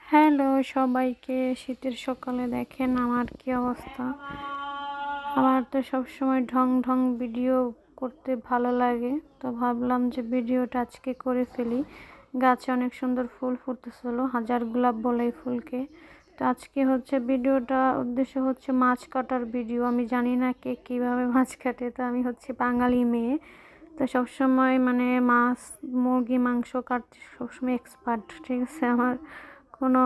Hello সবাইকে। শীতের সকালে দেখেন আমার কি অবস্থা। আমার তো সবসময় ঢং ঢং ভিডিও করতে ভালো লাগে, তো ভাবলাম যে ভিডিওটা আজকে করে ফেলি। গাছে অনেক সুন্দর ফুল ফুটতেছিল, হাজার গোলাপ বলে এই ফুলকে। তো আজকে হচ্ছে ভিডিওটা উদ্দেশ্য হচ্ছে মাছ কাটার ভিডিও। আমি জানি না কে কীভাবে মাছ কাটে, তো আমি হচ্ছে বাঙালি মেয়ে, তো সবসময় মানে মাছ মুরগি মাংস কাটতে সবসময় এক্সপার্ট, ঠিক আছে। আমার কোনো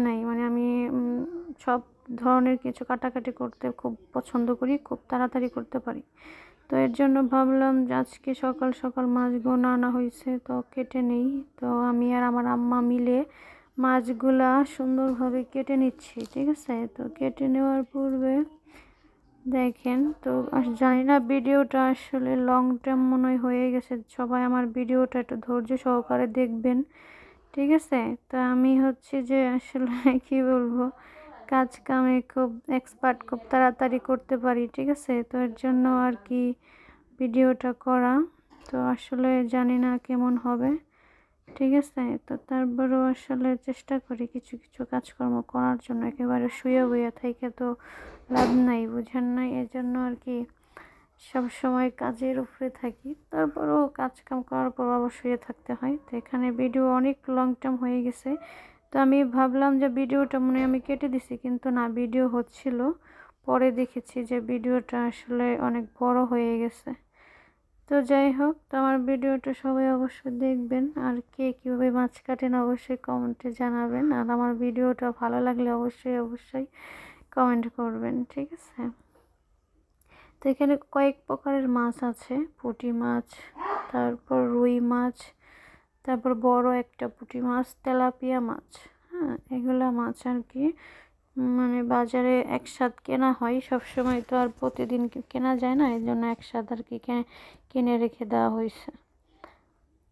নাই, মানে আমি সব ধরনের কিছু কাটাকাটি করতে খুব পছন্দ করি, খুব তাড়াতাড়ি করতে পারি। তো এর জন্য ভাবলাম যে আজকে সকাল সকাল মাছগুলো আনা হয়েছে, তো কেটে নেই। তো আমি আর আমার আম্মা মিলে মাছগুলা সুন্দরভাবে কেটে নিচ্ছি, ঠিক আছে। তো কেটে নেওয়ার পূর্বে দেখেন, তো জানি না ভিডিওটা আসলে লং টার্ম মনে হয়ে গেছে। সবাই আমার ভিডিওটা একটু ধৈর্য সহকারে দেখবেন, ঠিক আছে। তো আমি হচ্ছে যে আসলে কি বলবো, কাজ কামে খুব এক্সপার্ট, খুব তাড়াতাড়ি করতে পারি, ঠিক আছে। তো এর জন্য আর কি ভিডিওটা করা। তো আসলে জানি না কেমন হবে, ঠিক আছে। তো তারপরেও আসলে চেষ্টা করি কিছু কিছু কাজকর্ম করার জন্য। একেবারে শুয়ে বইয়া থেকে তো লাভ নাই, বুঝেন নাই। এর জন্য আর কি সব সময় কাজের উপরে থাকি, তারপরেও কাজ কাম করার পর আবার শুয়ে থাকতে হয়। তো এখানে ভিডিও অনেক লং টার্ম হয়ে গেছে, তো আমি ভাবলাম যে ভিডিওটা মনে আমি কেটে দিছি, কিন্তু না, ভিডিও হচ্ছিল। পরে দেখেছি যে ভিডিওটা আসলে অনেক বড় হয়ে গেছে। তো যাই হোক, তো আমার ভিডিওটা সবাই অবশ্যই দেখবেন, আর কে কীভাবে মাছ কাটেন অবশ্যই কমেন্টে জানাবেন। আর আমার ভিডিওটা ভালো লাগলে অবশ্যই অবশ্যই কমেন্ট করবেন, ঠিক আছে। তো এখানে কয়েক প্রকারের মাছ আছে, পুঁটি মাছ, তারপর রুই মাছ, তারপর বড় একটা পুঁটি মাছ, তেলাপিয়া মাছ। হ্যাঁ, এগুলা মাছ আর কি মানে বাজারে একসাথে কেনা হয়। সবসময় তো আর প্রতিদিন কেনা যায় না, এই জন্য একসাথে আর কি কিনে রেখে দেওয়া হয়েছে।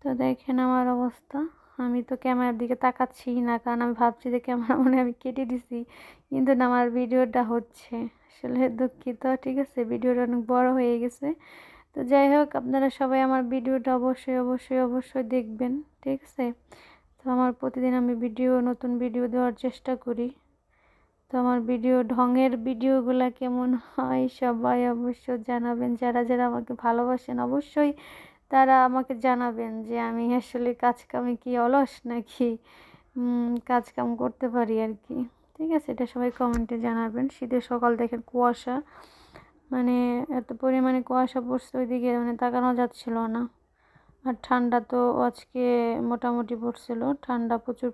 তো দেখেন আমার অবস্থা। আমি তো ক্যামেরার দিকে তাকাচ্ছি না, কারণ আমি ভাবছি যে ক্যামেরা মনে আমি কেটে দিছি, কিন্তু না, আমার ভিডিওটা হচ্ছে। আসলে দুঃখিত, ঠিক আছে, ভিডিওটা অনেক বড় হয়ে গেছে। তো যাই হোক, আপনারা সবাই আমার ভিডিওটা অবশ্যই অবশ্যই অবশ্যই দেখবেন, ঠিক আছে। তো আমার প্রতিদিন আমি নতুন ভিডিও দেওয়ার চেষ্টা করি। তো আমার ঢঙের ভিডিওগুলো কেমন হয় সবাই অবশ্য জানাবেন। যারা যারা আমাকে ভালোবাসেন অবশ্যই তারা আমাকে জানাবেন যে আমি আসলে কাজ কামে কি অলস নাকি কাজ কাম করতে পারি আর কি, ঠিক আছে। এটা সবাই কমেন্টে জানাবেন। শীতের সকাল দেখেন কুয়াশা, মানে এত পরিমাণে কুয়াশা পড়ছে ওইদিকে, মানে তাকানো যাচ্ছিল না। আর ঠান্ডা তো আজকে মোটামুটি পড়ছিল, ঠান্ডা প্রচুর